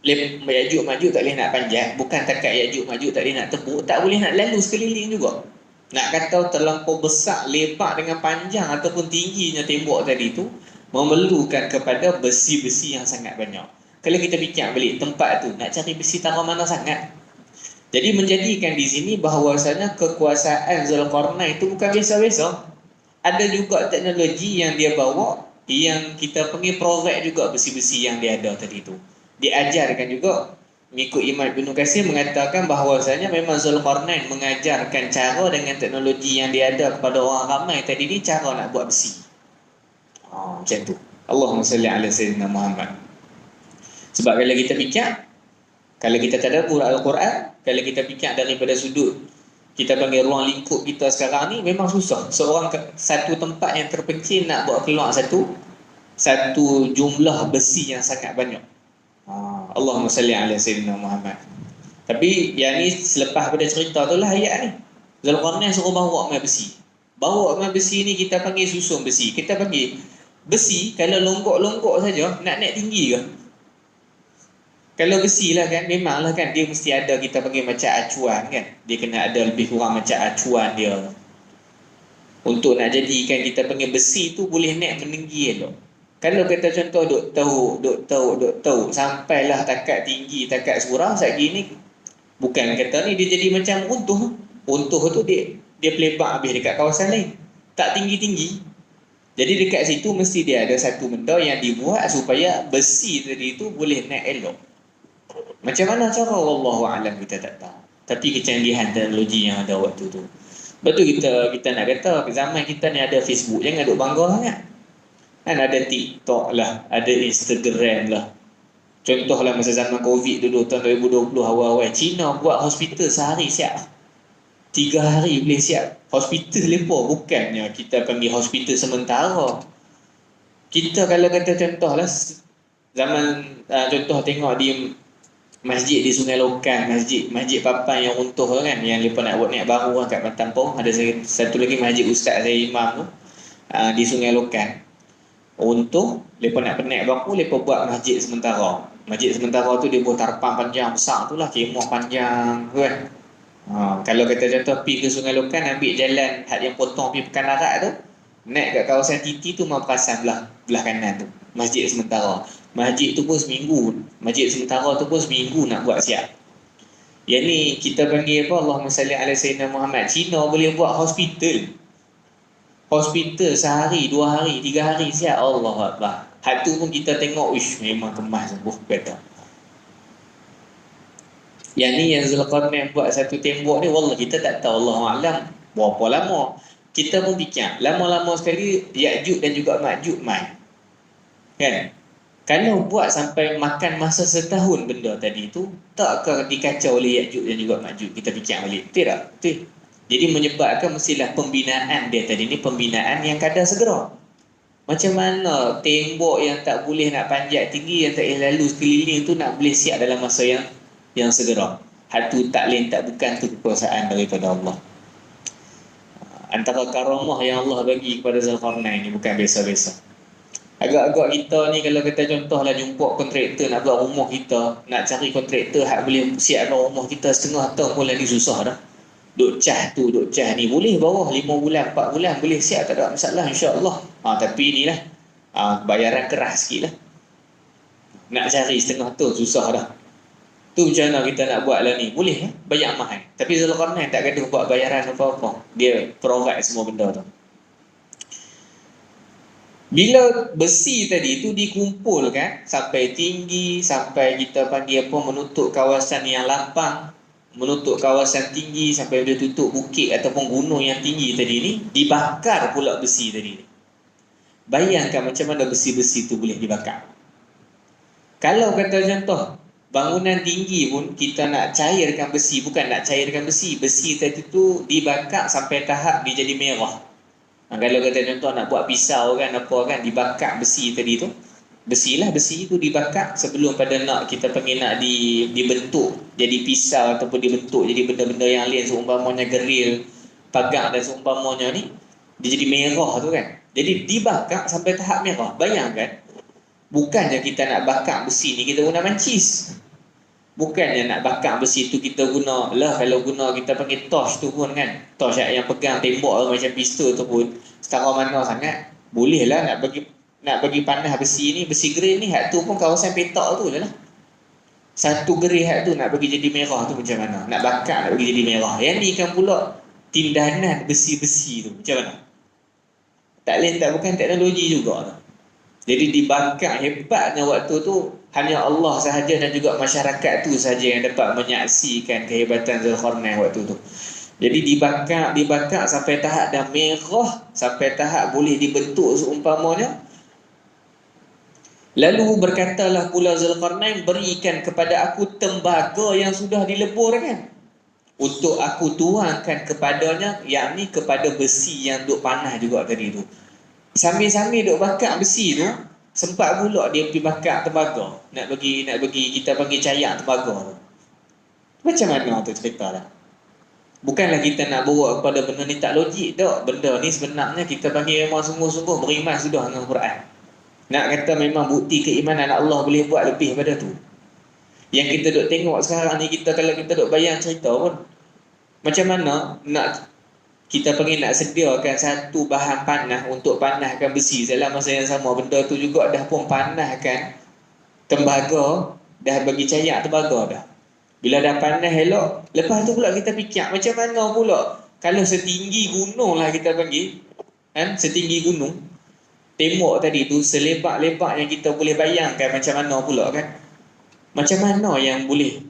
Ya'juj Ma'juj tak boleh nak panjat, bukan takat Ya'juj Ma'juj tak boleh nak tebuk, tak boleh nak lalu sekeliling juga. Nak kata terlampau besar, lebar dengan panjang ataupun tingginya tembok tadi tu memerlukan kepada besi-besi yang sangat banyak. Kalau kita fikir balik tempat tu, nak cari besi taruh mana sangat. Jadi menjadikan di sini bahawasanya kekuasaan Zulkarnain itu bukan biasa-biasa. Ada juga teknologi yang dia bawa, yang kita panggil provide juga besi-besi yang dia ada tadi tu. Diajarkan juga, mengikut Imam Ibn Katsir mengatakan bahawasanya memang Zulkarnain mengajarkan cara dengan teknologi yang dia ada kepada orang ramai tadi ni, cara nak buat besi. Macam tu. Allahumma salli ala sayyidina Muhammad. Sebab kalau kita fikir, kalau kita tadabbur Al-Quran, kalau kita fikir daripada sudut kita panggil ruang lingkup kita sekarang ni, memang susah seorang satu tempat yang terpencil nak buat keluar satu jumlah besi yang sangat banyak. Allahumma salli ala sayyidina Muhammad. Tapi yang ni selepas pada cerita tu lah ayat ni. Zulkarnain suruh bawa mai besi. Bawa mai besi ni kita panggil susun besi. Kita panggil besi kalau longgok-longgok saja nak naik tinggi ke? Kalau besi lah kan, memanglah kan dia mesti ada kita panggil macam acuan kan. Dia kena ada lebih kurang macam acuan dia. Untuk nak jadikan kita panggil besi tu boleh naik meninggi elok. Kalau kata contoh duk tahu sampailah takat tinggi, takat surau satgi ni, bukan kata ni dia jadi macam runtuh. Runtuh tu dia pelebar habis dekat kawasan lain. Tak tinggi-tinggi. Jadi dekat situ mesti dia ada satu benda yang dibuat supaya besi tadi tu boleh naik elok. Macam mana cara, wallahu alam, kita tak tahu. Tapi kecanggihan teknologi yang ada waktu tu. Betul kita nak kata zaman kita ni ada Facebook, jangan duk bangga sangat. Kan ada TikTok lah, ada Instagram lah. Contohlah masa zaman Covid dulu tahun 2020 awal-awal, China buat hospital sehari siap. 3 hari boleh siap. Hospital lepas, bukannya kita panggil hospital sementara. Kita kalau kata contohlah zaman contoh tengok di masjid di Sungai Lokan, masjid Papan yang runtuh kan, yang lepas nak buat naik baru kan kat Matampong. Ada satu lagi masjid ustaz saya imam tu di Sungai Lokan. Runtuh, lepas nak naik baru, lepas buat masjid sementara. Masjid sementara tu dia buat tarpang panjang besar tu lah, kemah panjang tu kan. Kalau kata contoh pergi ke Sungai Lokan, ambil jalan yang potong pergi Pekan Larat tu, naik kat kawasan Titi tu, mau perasan belah kanan tu masjid sementara. Masjid tu pun seminggu, masjid sementara tu pun seminggu nak buat siap. Yang ni kita panggil apa? Allahumma salli ala sayyidina Muhammad. Cina boleh buat hospital sehari, 2 hari, 3 hari siap. Allah Akbar. Hak tu pun kita tengok, wish, memang kemas sembuh kata. Yang ni yang Zulkarnain buat satu tembok ni, wallah kita tak tahu, Allah alam berapa lama. Kita pun fikir lama-lama sekali Ya'juj dan juga Ma'juj mai. Kan? Kalau buat sampai makan masa setahun benda tadi tu, takkah dikacau oleh Ya'juj dan juga Ma'juj? Kita fikir balik. Tidak. Betul. Jadi menyebabkan mestilah pembinaan dia tadi ni pembinaan yang kadar segera. Macam mana tembok yang tak boleh nak panjat tinggi, yang tak boleh lalu sekeliling tu nak boleh siap dalam masa yang segera. Hal tu tak lain tak bukan tu kekuasaan daripada Allah. Antara karamah yang Allah bagi kepada Zulkarnain ni bukan biasa-biasa. Agak-agak kita ni kalau kata contohlah jumpa kontraktor nak buat rumah kita, nak cari kontraktor hak boleh siapkan rumah kita setengah tahun pun lagi susah dah. Duk cah ni boleh bawah 5 bulan 4 bulan boleh siap, tak ada masalah insya-Allah. Tapi inilah bayaran keras sikitlah. Nak cari setengah tahun susah dah. Tu macam mana kita nak buat lah ni? Boleh bayar mahal. Tapi Zulkarnain tak gaduh buat bayaran apa-apa. Dia provide semua benda tu. Bila besi tadi tu dikumpulkan sampai tinggi, sampai kita panggil apa, menutup kawasan yang lapang, menutup kawasan tinggi, sampai dia tutup bukit ataupun gunung yang tinggi tadi ni, dibakar pula besi tadi ni. Bayangkan macam mana besi-besi tu boleh dibakar. Kalau kata contoh bangunan tinggi pun kita nak cairkan besi, bukan nak cairkan besi tadi tu dibakar sampai tahap dia jadi merah. Kalau kata contoh nak buat pisau kan, apa kan, dibakar besi tadi tu. Besi tu dibakar sebelum pada nak kita panggil nak dibentuk jadi pisau ataupun dibentuk jadi benda-benda yang lain, seumpamanya geril, pagar dan seumpamanya ni, dia jadi merah tu kan. Jadi dibakar sampai tahap merah. Bayangkan, bukannya kita nak bakar besi ni kita guna mancis. Bukannya nak bakar besi tu kita guna lah, kalau guna kita panggil torch tu pun kan, torch yang pegang tembok macam pistol tu pun setara mana sangat. Boleh lah nak bagi panas besi ni, besi grey ni, hak tu pun kawasan petak tu je lah. Satu grey hak tu nak bagi jadi merah tu macam mana? Nak bakar nak bagi jadi merah. Yang ni kan pula tindanan besi-besi tu macam mana? Tak lain tak bukan teknologi juga tu. Jadi dibakar. Hebatnya waktu tu hanya Allah sahaja dan juga masyarakat tu sahaja yang dapat menyaksikan kehebatan Zulkarnain waktu tu. Jadi dibakar sampai tahap dah merah, sampai tahap boleh dibentuk seumpamanya. Lalu berkatalah pula Zulkarnain, berikan kepada aku tembaga yang sudah dileburkan untuk aku tuangkan kepadanya, yakni kepada besi yang duk panah juga tadi tu. Sambil-sambil duk bakar besi tu, sempat pula dia pergi bakar tembaga, nak bagi kita panggil cayak tembaga tu. Macam mana tu cerita dah? Bukanlah kita nak bawa kepada benda ni tak logik tak. Benda ni sebenarnya kita panggil memang sungguh-sungguh beriman sudah dengan Quran. Nak kata memang bukti keimanan Allah boleh buat lebih pada tu. Yang kita duk tengok sekarang ni, kita kalau kita duk bayang cerita pun, macam mana nak kita panggil nak sediakan satu bahan panah untuk panahkan besi dalam masa yang sama. Benda tu juga dah pun panahkan tembaga, dah bagi cayak tembaga dah. Bila dah panas elok, lepas tu pula kita fikir macam mana pula kalau setinggi gunung lah kita panggil, kan, setinggi gunung, tembok tadi tu selebar-lebar yang kita boleh bayangkan macam mana pula kan. Macam mana yang boleh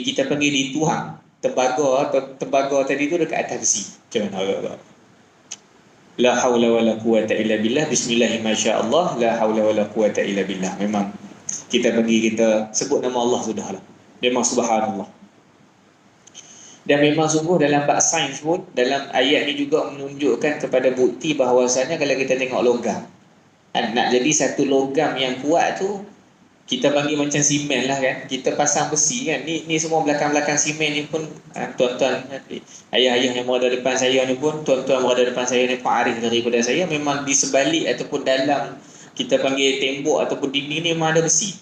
kita panggil dituang tembaga atau tembaga tadi tu dekat atas besi. Macam mana agak-agak? La haula wala quwata illa billah. Bismillahirrahmanirrahim. La haula wala quwata illa billah. Memang kita sebut nama Allah sudahlah. Memang subhanallah. Dan memang sungguh dalam bab sains pun, dalam ayat ni juga menunjukkan kepada bukti bahawasanya kalau kita tengok logam, nak jadi satu logam yang kuat tu, kita panggil macam simen lah kan. Kita pasang besi kan. Ni semua belakang-belakang simen ni pun, tuan-tuan, ayah-ayah yang berada depan saya ni pun, tuan-tuan berada depan saya ni pun arif daripada saya. Memang di sebalik ataupun dalam kita panggil tembok ataupun dinding ni memang ada besi.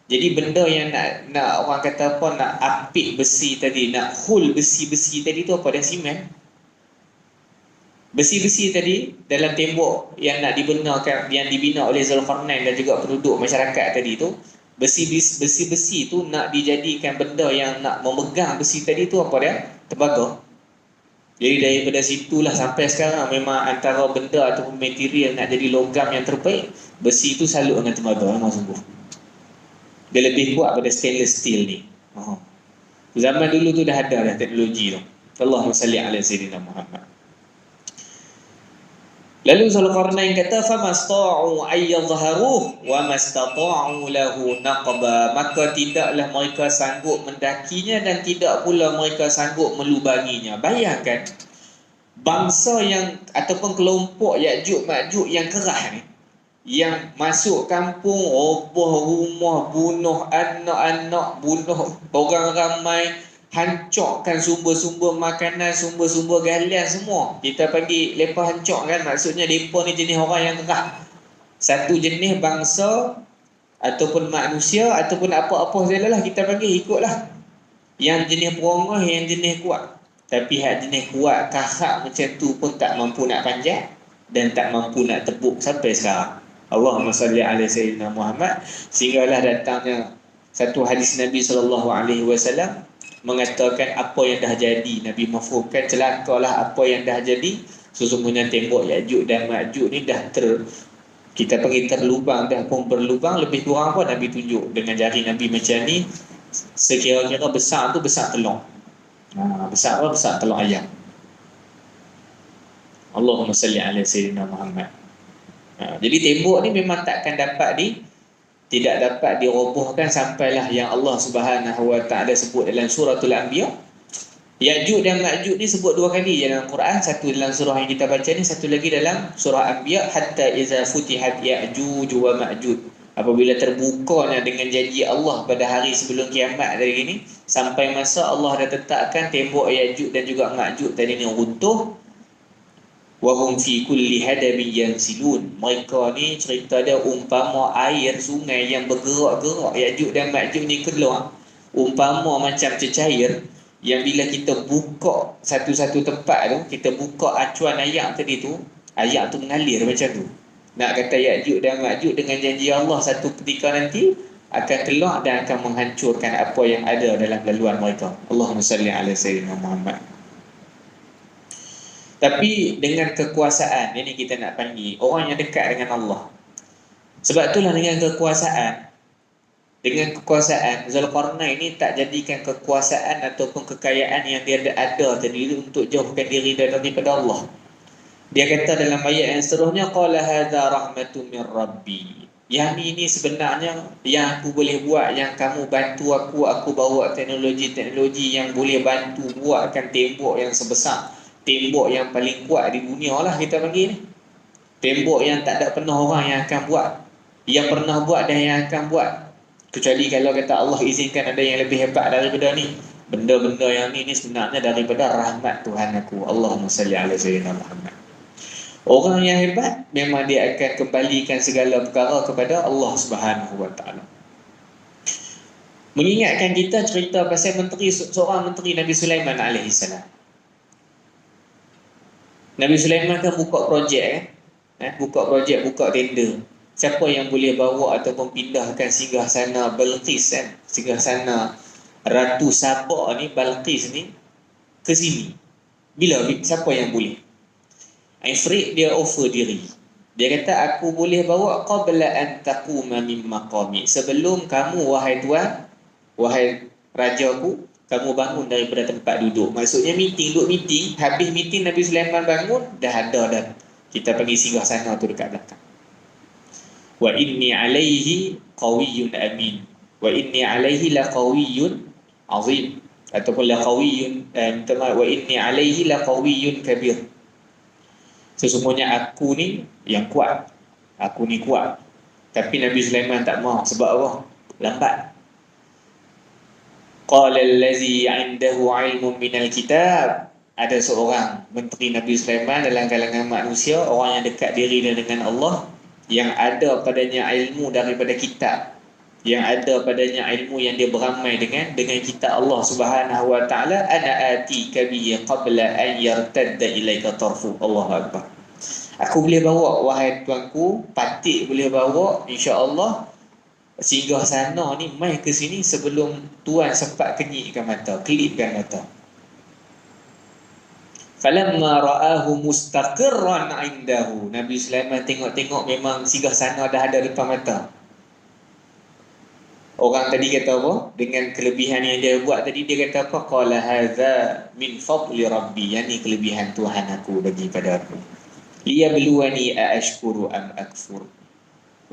Jadi benda yang nak orang kata apa, nak apik besi tadi, nak hul besi-besi tadi tu apa? Dia simen. Besi-besi tadi dalam tembok yang nak dibenarkan, yang dibina oleh Zulkarnain dan juga penduduk masyarakat tadi tu, besi-besi tu nak dijadikan benda yang nak memegang besi tadi tu apa dia? Tembaga. Jadi daripada situlah sampai sekarang memang antara benda ataupun material nak jadi logam yang terbaik, besi tu salut dengan tembaga memang sungguh. Dia lebih kuat pada stainless steel ni. Zaman dulu tu dah ada dah teknologi tu. Allahumma salli ala sayyidina Muhammad. Lalu Zulkarnain kata, famasta'u ayyadhharuh wa mastata'u lahu naqba. Maka tidaklah mereka sanggup mendakinya dan tidak pula mereka sanggup melubanginya. Bayangkan bangsa yang ataupun kelompok Ya'juj Ma'juj yang kerah ni, yang masuk kampung, roboh rumah, bunuh anak-anak, bunuh orang ramai, hancurkan sumber-sumber makanan, sumber-sumber galian semua. Kita panggil lepas hancur kan, maksudnya mereka ni jenis orang yang kerah. Satu jenis bangsa ataupun manusia ataupun apa-apa sajalah kita panggil, ikutlah. Yang jenis perongah, yang jenis kuat. Tapi hak jenis kuat, kahak macam tu pun tak mampu nak panjat dan tak mampu nak tepuk sampai sekarang. Allahumma salli ala sayyidina Muhammad. Sehinggalah datangnya satu hadis Nabi SAW mengatakan apa yang dah jadi. Nabi mafhumkan celakalah apa yang dah jadi. Sesungguhnya tembok Ya'juj dan Ma'juj ni dah kita panggil terlubang, dah pun berlubang. Lebih kurang apa Nabi tunjuk dengan jari Nabi macam ni, sekira-kira besar tu besar telur. Besar apa? Besar telur ayam. Allahumma salli ala sayyidina Muhammad. Jadi tembok ni memang takkan tidak dapat dirobohkan sampailah yang Allah Subhanahu Wa Taala sebut dalam suratul Anbiya. Ya'juj dan Ma'juj ni sebut dua kali dalam Quran, satu dalam surah yang kita baca ni, satu lagi dalam surah Anbiya, hatta iza futihat Ya'juj wa Ma'juj. Apabila terbukanya dengan janji Allah pada hari sebelum kiamat dari ini, sampai masa Allah dah tetapkan tembok Ya'juj dan juga Ma'juj tadi ni runtuh. Wahum fi kulli hadabin yansilun. Mereka ni cerita dia umpama air sungai yang bergerak-gerak. Ya'juj dan Ma'juj ni keluar umpama macam cecair yang bila kita buka satu-satu tempat tu, kita buka acuan air tadi tu, air tu mengalir macam tu. Nak kata Ya'juj dan Ma'juj dengan janji Allah satu ketika nanti akan keluar dan akan menghancurkan apa yang ada dalam laluan mereka. Allahumma salli ala sayyidina Muhammad. Tapi dengan kekuasaan, ini kita nak panggil orang yang dekat dengan Allah. Sebab itulah dengan kekuasaan Zulkarnain ini tak jadikan kekuasaan ataupun kekayaan yang dia ada tadi untuk jauhkan diri daripada Allah. Dia kata dalam ayat yang seterusnya, qala hadza rahmatun min rabbi. Yang ini sebenarnya yang aku boleh buat, yang kamu bantu aku bawa teknologi yang boleh bantu buatkan tembok yang sebesar, tembok yang paling kuat di dunia lah kita panggil ni. Tembok yang tak ada pernah orang yang akan buat, yang pernah buat dan yang akan buat, kecuali kalau kata Allah izinkan ada yang lebih hebat daripada ni. Benda-benda yang ni sebenarnya daripada rahmat Tuhan aku. Allahumma salli ala sayyidina Muhammad. Orang yang hebat memang dia akan kembalikan segala perkara kepada Allah Subhanahu wa taala. Mengingatkan kita cerita pasal seorang menteri Nabi Sulaiman alaihi salam. Nabi Sulaiman kan buka projek buka tender. Siapa yang boleh bawa ataupun pindahkan singgahsana Balqis singgahsana Ratu Sabah ni, Balqis ni ke sini. Siapa yang boleh? Ifrit dia offer diri. Dia kata aku boleh bawa qabla an taquma min maqami. Sebelum kamu wahai tuan, wahai rajaku, kamu bangun daripada tempat duduk. Maksudnya duduk meeting, habis meeting Nabi Sulaiman bangun, dah ada dah. Kita pergi singgah sana tu dekat belakang. Wa inni alaihi qawiyyun amin. Wa inni alaihi laqawiyyun azim. Ataupun laqawiyyun wa inni alaihi laqawiyyun kabir. Sesungguhnya aku ni yang kuat. Aku ni kuat. Tapi Nabi Sulaiman tak mahu. Sebab apa? Lambat. Qala allazi 'indahu 'ilmun minal kitab. Ada seorang menteri Nabi Sulaiman dalam kalangan manusia, orang yang dekat diri dengan Allah, yang ada padanya ilmu daripada kitab, yang ada padanya ilmu yang dia beramai dengan kitab Allah Subhanahu wa taala. Ana atika bi qabla an yartadda ilaika tarfu. Allahu akbar. Aku boleh bawa wahai tuanku, patik boleh bawa insya-Allah singgah sana ni mai ke sini sebelum tuan sempat kenyitkan mata, kelipkan mata. Falamma ra'ahu mustaqirran 'indahu. Nabi Sulaiman tengok memang singgah sana dah ada depan mata. Orang tadi kata apa? Dengan kelebihan yang dia buat tadi, dia kata apa? Qala hadza min fadli rabbi. Yang ni kelebihan Tuhan aku bagi pada aku. Liyabluwani aashkuru am akfur.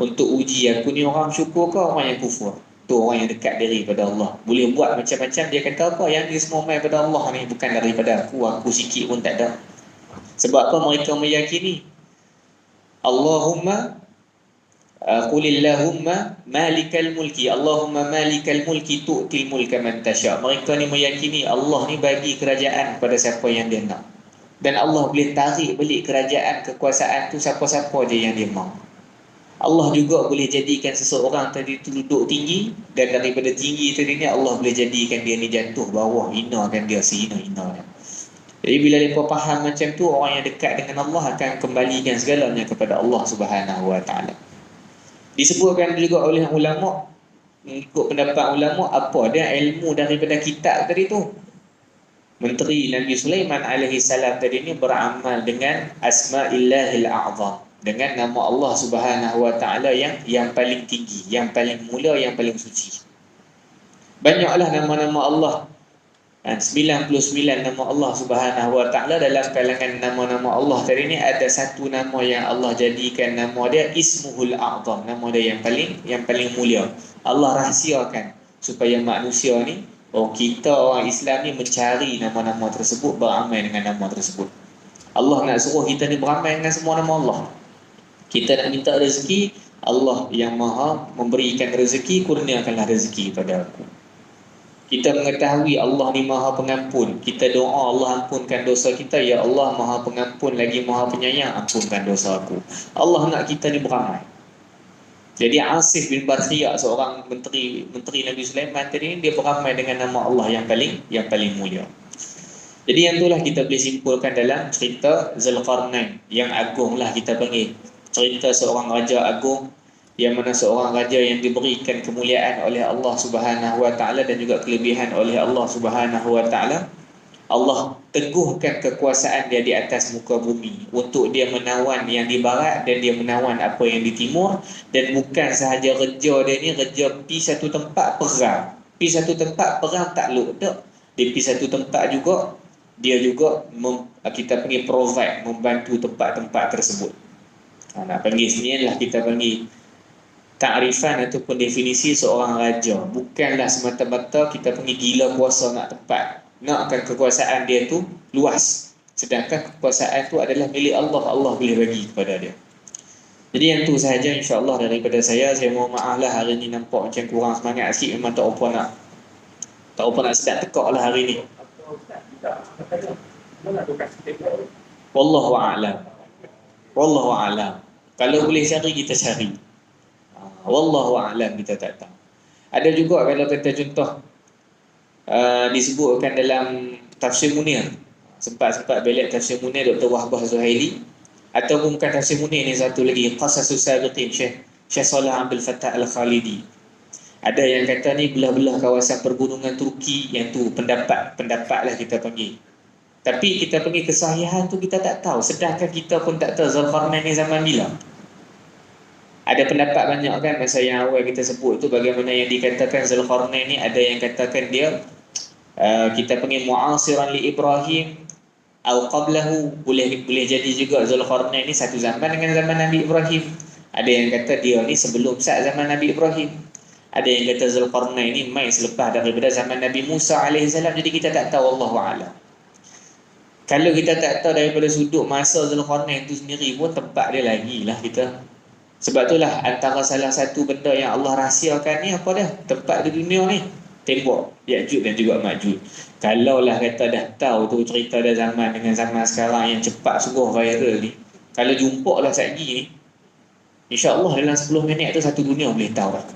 Untuk uji aku ni orang syukur ke orang yang kufur. Tu orang yang dekat daripada Allah. Boleh buat macam-macam. Dia kata apa? Yang ni semua main pada Allah ni, bukan daripada aku. Aku sikit pun tak ada. Sebab apa mereka meyakini? Allahumma qulillahumma malikal mulki. Allahumma malikal mulki tu'til mulka man tasha. Mereka ni meyakini Allah ni bagi kerajaan kepada siapa yang dia nak. Dan Allah boleh tarik balik kerajaan, kekuasaan tu siapa-siapa je yang dia mahu. Allah juga boleh jadikan seseorang tadi tu duduk tinggi, dan daripada tinggi tadi ni Allah boleh jadikan dia ni jatuh bawah, hinakan dia sehina-hina. Jadi bila mereka faham macam tu, orang yang dekat dengan Allah akan kembalikan segalanya kepada Allah Subhanahu wa taala. Disebutkan juga oleh ulama, ikut pendapat ulama, apa dia ilmu daripada kitab tadi tu. Menteri Nabi Sulaiman alaihi salam tadi ni beramal dengan asma'illahil a'zam, dengan nama Allah Subhanahu wa taala yang paling tinggi, yang paling mulia, yang paling suci. Banyaklah nama-nama Allah. 99 nama Allah Subhanahu wa taala. Dalam kalangan nama-nama Allah tadi ni ada satu nama yang Allah jadikan nama dia Ismuhul A'zam, nama dia yang paling mulia. Allah rahsiakan supaya manusia ni, kita orang Islam ni mencari nama-nama tersebut, beramal dengan nama tersebut. Allah nak suruh kita ni beramal dengan semua nama Allah. Kita nak minta rezeki, Allah yang maha memberikan rezeki, kurniakanlah rezeki pada aku. Kita mengetahui Allah ni maha pengampun. Kita doa Allah ampunkan dosa kita. Ya Allah maha pengampun lagi maha penyayang, ampunkan dosa aku. Allah nak kita ni beramal. Jadi Asif bin Barkhiyah, seorang menteri Nabi Sulaiman tadi ni, dia beramal dengan nama Allah yang paling mulia. Jadi yang itulah kita boleh simpulkan dalam cerita Zulkarnain yang agung lah kita panggil. Cerita seorang raja agung, yang mana seorang raja yang diberikan kemuliaan oleh Allah Subhanahu wa taala dan juga kelebihan oleh Allah Subhanahu wa taala. Allah teguhkan kekuasaan dia di atas muka bumi untuk dia menawan yang di barat dan dia menawan apa yang di timur. Dan bukan sahaja reja dia ni reja pi satu tempat perang. Pi satu tempat perang takluk tak. Dia pi satu tempat juga, dia juga kita panggil provide, membantu tempat-tempat tersebut. Nak panggil sini lah kita panggil takrifan ataupun definisi seorang raja. Bukanlah semata-mata kita panggil gila kuasa nak tempat, nakkan kekuasaan dia tu luas, sedangkan kekuasaan tu adalah milik Allah. Allah boleh bagi kepada dia. Jadi yang tu sahaja insya-Allah daripada saya. Saya mohon maaf lah hari ni nampak macam kurang semangat sikit. Memang tak apa nak sedap tekak lah hari ni. Wallahu a'lam. Wallahu a'lam. Kalau boleh cari kita cari. Wallahu a'lam, kita tak tahu. Ada juga kalau kata contoh disebutkan dalam Tafsir Munir. Sempat belik Tafsir Munir Dr. Wahbah Zuhaili, ataupun bukan Tafsir Munir ni, satu lagi Qasasus Sabiqin Syekh Salih Abdul Fattah Al-Khalidi. Ada yang kata ni belah-belah kawasan pergunungan Turki, yang tu pendapat lah kita panggil. Tapi kita panggil kesahihan tu kita tak tahu, sedangkan kita pun tak tahu Zulkarnain ni zaman bila. Ada pendapat banyak kan, masa yang awal kita sebut tu, bagaimana yang dikatakan Zulkarnain ni, ada yang katakan dia kita panggil mu'asiran li Ibrahim atau qablahu. Boleh jadi juga Zulkarnain ni satu zaman dengan zaman Nabi Ibrahim. Ada yang kata dia ni sebelum zaman Nabi Ibrahim. Ada yang kata Zulkarnain ni mai selepas daripada zaman Nabi Musa AS. Jadi kita tak tahu, Allahu'alam. Kalau kita tak tahu daripada sudut masa Zulkarnain tu sendiri pun, tempat dia lagi lah kita. Sebab itulah antara salah satu benda yang Allah rahsiakan ni apa dah? Tempat di dunia ni, tembok Ya'juj dan juga Ma'juj. Kalaulah kata dah tahu tu cerita dah zaman dengan zaman sekarang yang cepat sungguh viral ni, kalau jumpa lah satgi ni, insya-Allah dalam 10 minit tu satu dunia boleh tahu lah.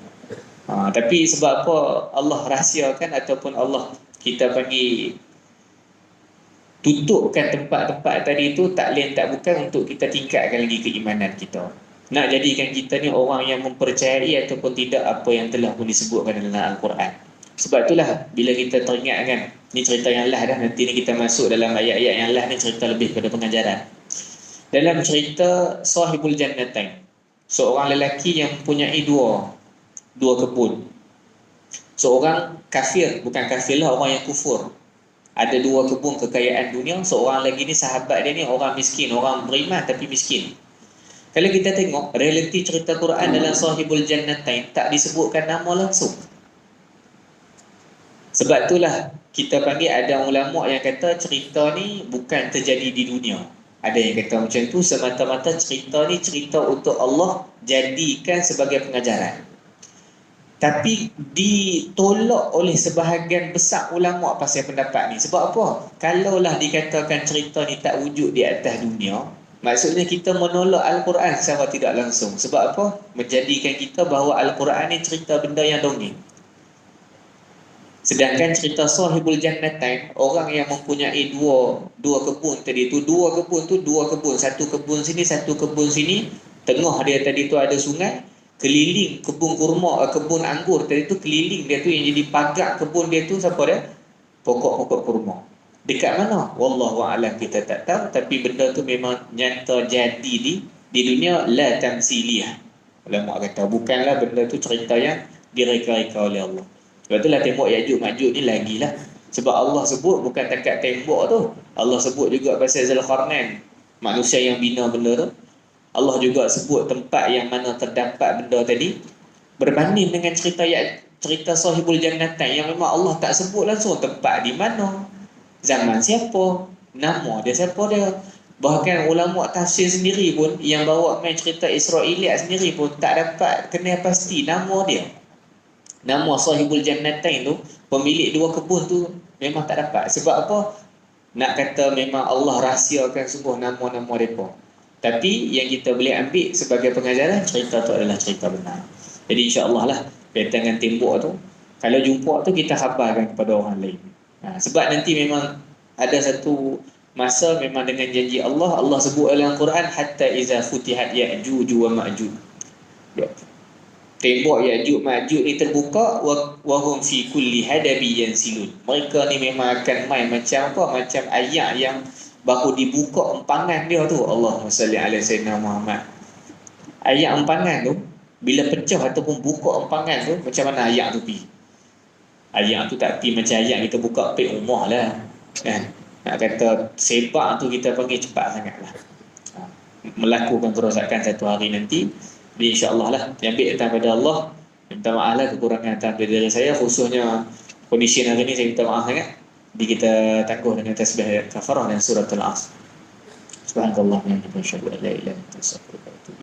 Tapi sebab apa Allah rahsiakan ataupun Allah kita panggil tutupkan tempat-tempat tadi tu, tak lain tak bukan untuk kita tingkatkan lagi keimanan kita, nak jadikan kita ni orang yang mempercayai ataupun tidak apa yang telah pun disebutkan dalam Al-Quran. Sebab itulah bila kita teringat kan, ni cerita yang lah dah, nanti ni kita masuk dalam ayat-ayat yang lah ni, cerita lebih pada pengajaran. Dalam cerita Sahibul Jannatain, seorang lelaki yang mempunyai dua kebun. Seorang kafir, bukan kafir lah, orang yang kufur, ada dua kebun kekayaan dunia. Seorang lagi ni sahabat dia ni orang miskin, orang beriman tapi miskin. Kalau kita tengok realiti cerita Quran dalam Sahibul Jannatain, tak disebutkan nama langsung. Sebab itulah kita panggil, ada ulama yang kata cerita ni bukan terjadi di dunia. Ada yang kata macam tu, semata-mata cerita ni cerita untuk Allah jadikan sebagai pengajaran. Tapi ditolak oleh sebahagian besar ulama pasal pendapat ni. Sebab apa? Kalaulah dikatakan cerita ni tak wujud di atas dunia, maksudnya kita menolak Al-Quran secara tidak langsung. Sebab apa? Menjadikan kita bahawa Al-Quran ni cerita benda yang dongeng. Sedangkan cerita Sahibul Jannatain, orang yang mempunyai dua kebun tadi tu, dua kebun, satu kebun sini, satu kebun sini, tengah dia tadi tu ada sungai, keliling kebun kurma, kebun anggur tadi tu, keliling dia tu yang jadi pagar kebun dia tu siapa dia? Pokok-pokok kurma. Dekat mana? Wallahu a'lam, kita tak tahu. Tapi benda tu memang nyata jadi di dunia, la tamsiliyah. Ulama kata bukanlah benda tu cerita yang direka-reka oleh Allah. Sebab itulah tembok Ya'juj Ma'juj ni lagilah. Sebab Allah sebut bukan takat tembok tu, Allah sebut juga pasal Zulkarnain, manusia yang bina benda tu. Allah juga sebut tempat yang mana terdapat benda tadi. Berbanding dengan cerita Sahibul Jannatain yang memang Allah tak sebut langsung tempat di mana, zaman siapa, nama dia siapa dia. Bahkan ulama tafsir sendiri pun yang bawa main cerita Israiliyat sendiri pun tak dapat kenal pasti nama dia. Nama Sahibul Jannatain tu, pemilik dua kebun tu, memang tak dapat. Sebab apa? Nak kata memang Allah rahsiakan sungguh nama-nama mereka. Tapi yang kita boleh ambil sebagai pengajaran, cerita tu adalah cerita benar. Jadi insya-Allah lah kaitan dengan tembok tu, kalau jumpa tu kita khabarkan kepada orang lain. Sebab nanti memang ada satu masa memang dengan janji Allah, Allah sebut dalam Quran, hatta iza futihat Ya'juj wa Ma'juj. tembok Ya'juj Ma'juj ni terbuka, wa hum fi kulli hadabi yansilun. Mereka ni memang akan main macam apa? Macam ayak yang baru dibuka empangan dia tu. Allahumma salli ala sayyidina Muhammad. Ayak empangan tu bila pecah ataupun buka empangan tu, macam mana ayak tu pi? Ayak tu tak pi macam ayak kita buka pek rumah lah, kan? Nak kata sepak tu kita panggil cepat sangat lah. Melakukan kerosakan satu hari nanti. Jadi insya-Allah lah, ambil datang pada Allah. Minta maaf lah kekurangan datang dari saya, khususnya kondisi hari ni saya minta maaf sangat. Jadi kita tangguh dengan tasbih ayat kafarah dan surah Al-Asr. Subhanallah wa bihamdihi, asyhadu an la ilaha illa anta, astaghfiruka wa atubu ilaik.